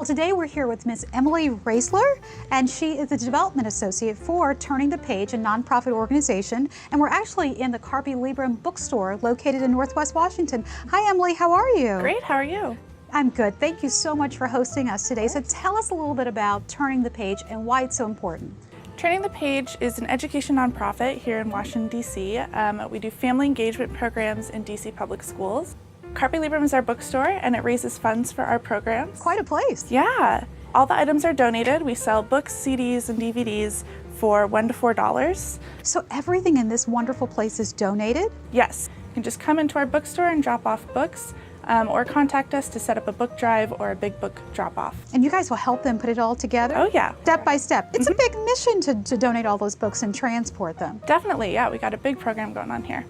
Today we're here with Ms. Emily Raisler, and she is the Development Associate for Turning the Page, a nonprofit organization. And we're actually in the Carpe Librum bookstore located in Northwest Washington. Hi Emily, how are you? Great, how are you? I'm good. Thank you so much for hosting us today. So tell us a little bit about Turning the Page and why it's so important. Turning the Page is an education nonprofit here in Washington, D.C. We do family engagement programs in D.C. public schools. Carpe Librum is our bookstore, and it raises funds for our programs. Quite a place. Yeah. All the items are donated. We sell books, CDs, and DVDs for $1 to $4. So everything in this wonderful place is donated? Yes. You can just come into our bookstore and drop off books, or contact us to set up a book drive or a big book drop-off. And you guys will help them put it all together? Oh, yeah. Step by step. It's a big mission to donate all those books and transport them. Definitely, yeah. We got a big program going on here.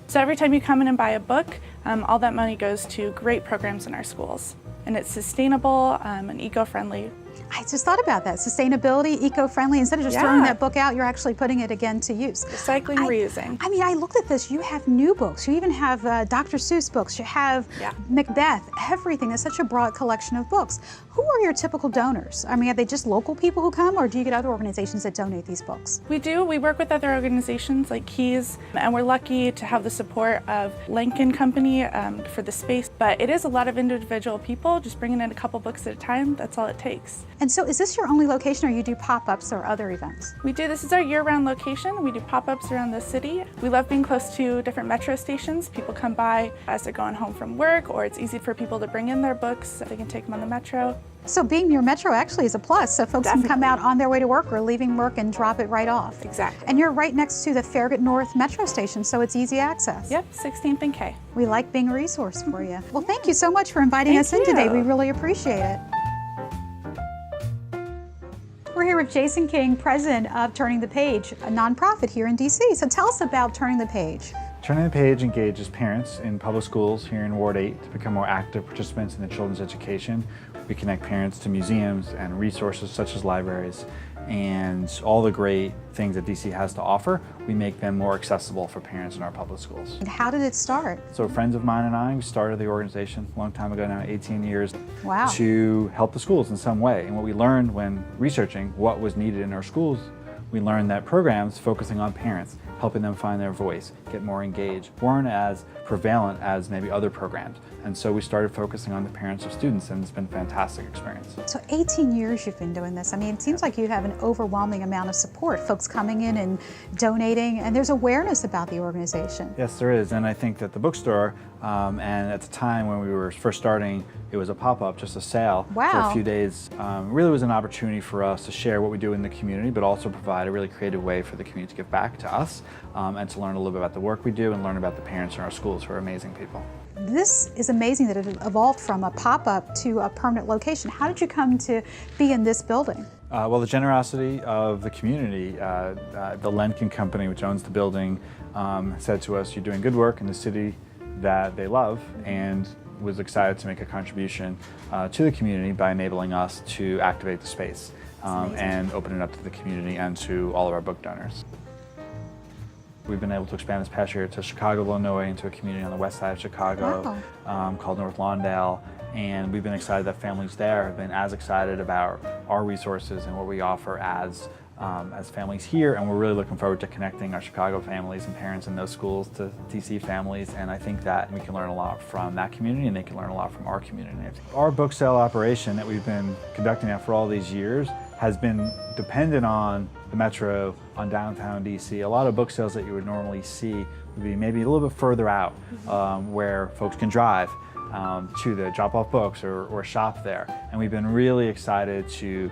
So every time you come in and buy a book, all that money goes to great programs in our schools. And it's sustainable and eco-friendly. I just thought about that. Sustainability, eco-friendly. Instead of just throwing that book out, you're actually putting it again to use. Recycling, reusing. I mean, I looked at this. You have new books. You even have Dr. Seuss books. You have Macbeth, everything. It's such a broad collection of books. Who are your typical donors? I mean, are they just local people who come, or do you get other organizations that donate these books? We do. We work with other organizations like Keys, and we're lucky to have the support of Lincoln Company for the space. But it is a lot of individual people just bringing in a couple books at a time. That's all it takes. And so is this your only location, or you do pop-ups or other events? We do. This is our year-round location. We do pop-ups around the city. We love being close to different metro stations. People come by as they're going home from work, or it's easy for people to bring in their books so they can take them on the metro. So being near metro actually is a plus, so folks can come out on their way to work or leaving work and drop it right off. Exactly. And you're right next to the Farragut North metro station, so it's easy access. Yep, 16th and K. We like being a resource for you. Well, thank you so much for inviting us in today. We really appreciate it. We're here with Jason King, president of Turning the Page, a nonprofit here in DC. So tell us about Turning the Page. Turning the Page engages parents in public schools here in Ward 8 to become more active participants in their children's education. We connect parents to museums and resources such as libraries, and all the great things that DC has to offer, we make them more accessible for parents in our public schools. And how did it start? So friends of mine and I, we started the organization a long time ago now, 18 years, to help the schools in some way. And what we learned when researching what was needed in our schools, we learned that programs focusing on parents, helping them find their voice, get more engaged, weren't as prevalent as maybe other programs. And so we started focusing on the parents of students, and it's been a fantastic experience. So 18 years you've been doing this. I mean, it seems like you have an overwhelming amount of support, folks coming in and donating, and there's awareness about the organization. Yes, there is, and I think that the bookstore, and at the time when we were first starting, it was a pop-up, just a sale for a few days. Really was an opportunity for us to share what we do in the community, but also provide a really creative way for the community to give back to us, and to learn a little bit about the work we do and learn about the parents in our schools who are amazing people. This is amazing that it evolved from a pop-up to a permanent location. How did you come to be in this building? Well, the generosity of the community. The Lincoln Company, which owns the building, said to us, you're doing good work in the city that they love, and was excited to make a contribution to the community by enabling us to activate the space and open it up to the community and to all of our book donors. We've been able to expand this past year to Chicago, Illinois, into a community on the west side of Chicago called North Lawndale, and we've been excited that families there have been as excited about our resources and what we offer as families here, and we're really looking forward to connecting our Chicago families and parents in those schools to DC families, and I think that we can learn a lot from that community, and they can learn a lot from our community. Our book sale operation that we've been conducting now for all these years has been dependent on the metro, on downtown DC. A lot of book sales that you would normally see would be maybe a little bit further out, where folks can drive to drop off books or shop there. And we've been really excited to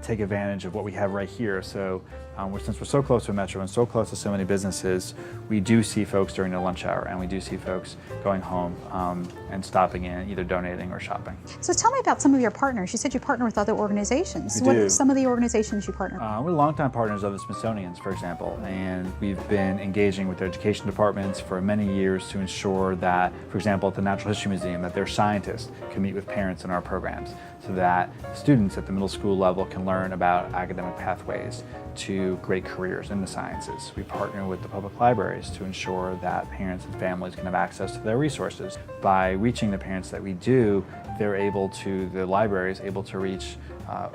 take advantage of what we have right here. So since we're so close to a metro and so close to so many businesses, we do see folks during the lunch hour, and we do see folks going home and stopping in, either donating or shopping. So tell me about some of your partners. You said you partner with other organizations. We what do. are some of the organizations you partner with? We're longtime partners of the Smithsonian's, for example, and we've been engaging with their education departments for many years to ensure that, for example, at the Natural History Museum, that their scientists can meet with parents in our programs, so that students at the middle school level can learn about academic pathways to pursue great careers in the sciences. We partner with the public libraries to ensure that parents and families can have access to their resources. By reaching the parents that we do, the library is able to reach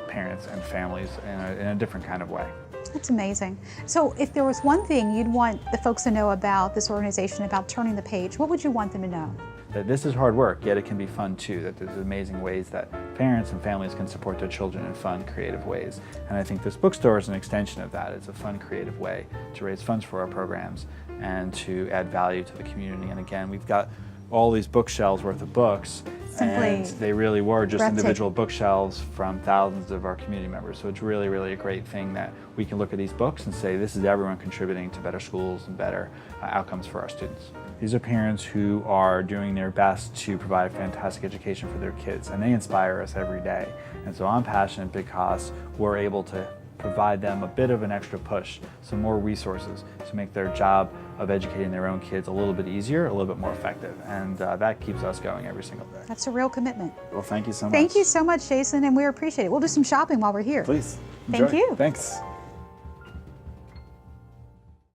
parents and families in a different kind of way. That's amazing. So if there was one thing you'd want the folks to know about this organization, about Turning the Page, what would you want them to know? That this is hard work, yet it can be fun too, that there's amazing ways that parents and families can support their children in fun, creative ways. And I think this bookstore is an extension of that. It's a fun, creative way to raise funds for our programs and to add value to the community. And again, we've got all these bookshelves worth of books, and they really were just individual bookshelves from thousands of our community members. So it's really, really a great thing that we can look at these books and say, this is everyone contributing to better schools and better outcomes for our students. These are parents who are doing their best to provide a fantastic education for their kids, and they inspire us every day. And so I'm passionate because we're able to provide them a bit of an extra push, some more resources to make their job of educating their own kids a little bit easier, a little bit more effective. And that keeps us going every single day. That's a real commitment. Well, thank you so much. Thank you so much, Jason, and we appreciate it. We'll do some shopping while we're here. Please. Thank you. Thanks.